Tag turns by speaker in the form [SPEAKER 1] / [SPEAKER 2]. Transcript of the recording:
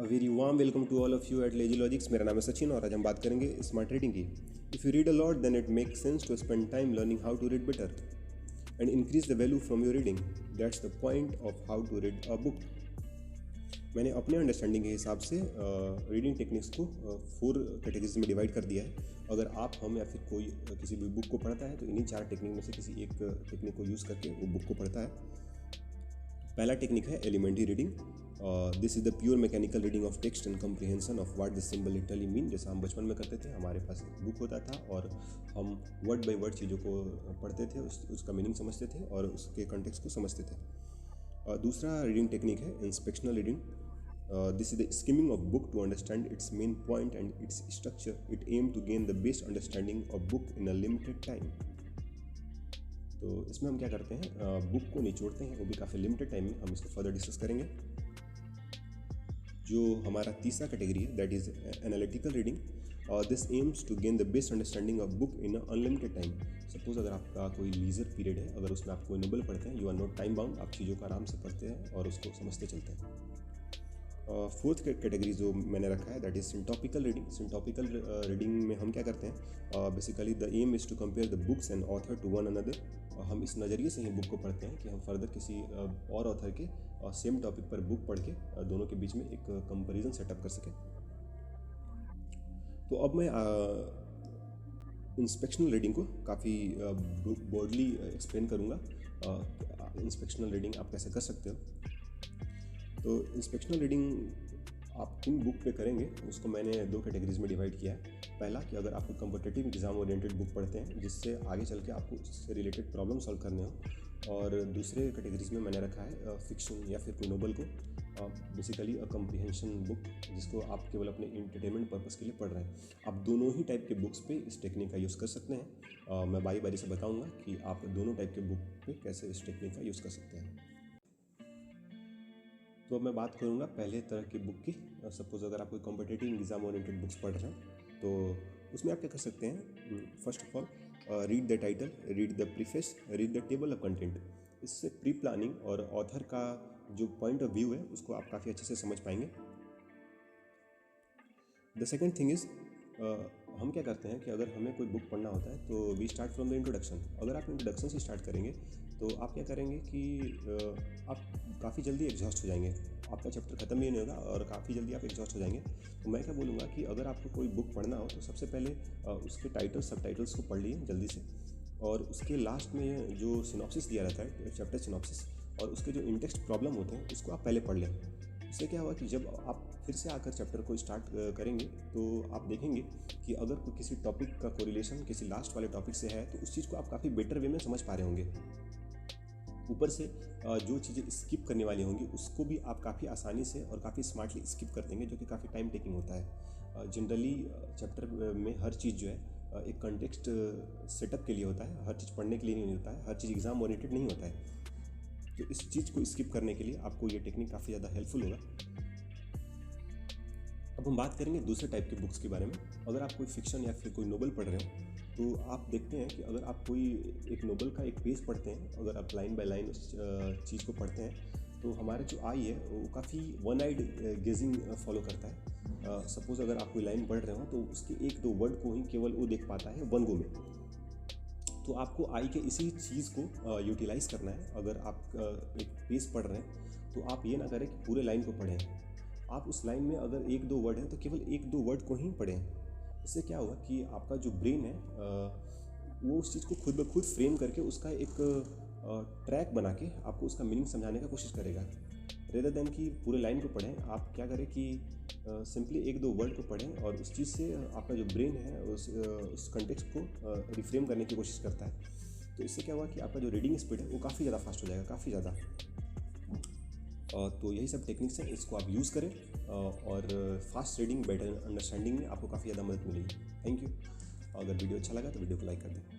[SPEAKER 1] Very warm welcome to all of you at Lazy Logics. मेरा नाम है सचिन और आज हम बात करेंगे स्मार्ट रीडिंग की। If you read a lot then it makes sense to spend time learning how to read better and increase the value from your reading. That's the point of how to read a book. मैंने अपने understanding के हिसाब से reading techniques को 4 categories में divide कर दिया है। अगर आप हम या फिर कोई किसी भी बुक को पढ़ता है तो इन्हीं 4 टेक्निक में से किसी एक टेक्निक को यूज़ करके वो बुक को पढ़ता है। पहला टेक्निक है elementary reading. This is the pure mechanical reading of text and comprehension of what the symbol literally mean. जैसा हम बचपन में करते थे, हमारे पास एक बुक होता था और हम वर्ड बाय वर्ड चीज़ों को पढ़ते थे, उसका मीनिंग समझते थे और उसके कॉन्टेक्स्ट को समझते थे। दूसरा रीडिंग टेक्निक है inspectional reading. This is the skimming of book to understand its main point and its structure. It aim to gain the best understanding of book in a limited time. तो इसमें हम क्या करते हैं, book को निचोड़ते हैं, वो भी काफ़ी लिमिटेड टाइम में। हम इसको फर्दर डिस्कस करेंगे। जो हमारा तीसरा कैटेगरी है that is analytical reading. This aims to gain the best understanding of book in unlimited time. Suppose अगर आपका कोई लीजर पीरियड है, अगर उसमें आप कोई नोवेल पढ़ते हैं, you are not time bound, आप चीज़ों को आराम से पढ़ते हैं और उसको समझते चलते हैं। फोर्थ कैटेगरी जो मैंने रखा है that is syntopical reading. Syntopical reading में हम क्या करते हैं, basically the aim is to compare the books and author to one another. हम इस नज़रिए से ही बुक को पढ़ते हैं कि हम फर्दर किसी और ऑथर के सेम टॉपिक पर बुक पढ़ के दोनों के बीच में एक कंपैरिजन सेटअप कर सकें। तो अब मैं इंस्पेक्शनल रीडिंग को काफ़ी ब्रॉडली एक्सप्लेन करूँगा। इंस्पेक्शनल रीडिंग आप कैसे कर सकते हो। तो इंस्पेक्शनल रीडिंग आप किन बुक पे करेंगे उसको मैंने 2 कैटेगरीज में डिवाइड किया है। पहला कि अगर आपको कॉम्पिटिटिव एग्जाम ओरिएंटेड बुक पढ़ते हैं जिससे आगे चल के आपको उससे रिलेटेड प्रॉब्लम सॉल्व करने हो, और दूसरे कैटेगरीज में मैंने रखा है फिक्शन या फिर कोई नोवेल को, बेसिकली अ कम्प्रीहेंशन बुक जिसको आप केवल अपने इंटरटेनमेंट पर्पज़ के लिए पढ़ रहे हैं। आप दोनों ही टाइप के बुक्स पे इस टेक्निक का यूज़ कर सकते हैं। मैं बारी बारी से बताऊँगा कि आप दोनों टाइप के बुक पे कैसे इस टेक्निक का यूज़ कर सकते हैं। तो अब मैं बात करूँगा पहले तरह की बुक की। सपोज़ अगर आप कोई कॉम्पिटिटिव एग्जाम ओरिएंटेड बुक्स पढ़ रहे हैं तो उसमें आप क्या कर सकते हैं, first of all read the title, read the preface, read the table of content. इससे प्री प्लानिंग और ऑथर का जो पॉइंट ऑफ व्यू है उसको आप काफ़ी अच्छे से समझ पाएंगे। द सेकेंड थिंग इज़, हम क्या करते हैं कि अगर हमें कोई बुक पढ़ना होता है तो we start from the introduction. अगर आप इंट्रोडक्शन से स्टार्ट करेंगे तो आप क्या करेंगे कि आप काफ़ी जल्दी एग्जॉस्ट हो जाएंगे, आपका चैप्टर ख़त्म ही नहीं होगा और काफ़ी जल्दी आप एग्जॉस्ट हो जाएंगे। तो मैं क्या बोलूँगा कि अगर आपको कोई बुक पढ़ना हो तो सबसे पहले उसके टाइटल सब टाइटल्स को पढ़ लिए जल्दी से, और उसके लास्ट में जो सिनॉप्सिस दिया रहता है, चैप्टर सिनॉप्सिस, और उसके जो इंटेक्स्ट प्रॉब्लम होते हैं उसको आप पहले पढ़ लें। इससे क्या हुआ कि जब आप फिर से आकर चैप्टर को स्टार्ट करेंगे तो आप देखेंगे कि अगर कोई किसी टॉपिक का कोरिलेशन किसी लास्ट वाले टॉपिक से है तो उस चीज़ को आप काफ़ी बेटर वे में समझ पा रहे होंगे। ऊपर से जो चीज़ें स्किप करने वाली होंगी उसको भी आप काफ़ी आसानी से और काफ़ी स्मार्टली स्किप कर देंगे, जो कि काफ़ी टाइम टेकिंग होता है। जनरली चैप्टर में हर चीज़ जो है एक कंटेक्स्ट सेटअप के लिए होता है, हर चीज़ पढ़ने के लिए नहीं होता है, हर चीज़ एग्ज़ाम ओरिएंटेड नहीं होता है। तो इस चीज़ को स्किप करने के लिए आपको ये टेक्निक काफ़ी ज़्यादा हेल्पफुल होगा। अब हम बात करेंगे दूसरे टाइप के बुक्स के बारे में। अगर आप कोई फिक्शन या फिर कोई नोवेल पढ़ रहे हो तो आप देखते हैं कि अगर आप कोई एक नोवेल का एक पेज पढ़ते हैं, अगर आप लाइन बाय लाइन उस चीज़ को पढ़ते हैं तो हमारे जो आई है वो काफ़ी वन आइड गेजिंग फॉलो करता है। सपोज़ अगर आप कोई लाइन पढ़ रहे हो तो उसके 1-2 वर्ड को ही केवल वो देख पाता है वन गो में। तो आपको आई के इसी चीज़ को यूटिलाइज़ करना है। अगर आप एक पेज पढ़ रहे हैं तो आप ये ना करें कि पूरे लाइन को पढ़ें। आप उस लाइन में अगर 1-2 वर्ड हैं तो केवल 1-2 वर्ड को ही पढ़ें। इससे क्या होगा कि आपका जो ब्रेन है वो उस चीज़ को खुद ब खुद फ्रेम करके उसका एक ट्रैक बना के आपको उसका मीनिंग समझाने का कोशिश करेगा। रेदर देन कि पूरे लाइन को पढ़ें, आप क्या करें कि सिंपली 1-2 वर्ड को पढ़ें और उस चीज़ से आपका जो ब्रेन है उस कंटेक्स्ट को रिफ्रेम करने की कोशिश करता है। तो इससे क्या हुआ कि आपका जो रीडिंग स्पीड है वो काफ़ी ज़्यादा फास्ट हो जाएगा, काफ़ी ज़्यादा। तो यही सब टेक्निक्स हैं, इसको आप यूज़ करें और फास्ट रीडिंग बेटर अंडरस्टैंडिंग में आपको काफ़ी ज़्यादा मदद मिलेगी। Thank you. अगर वीडियो अच्छा लगा तो वीडियो को लाइक कर दें।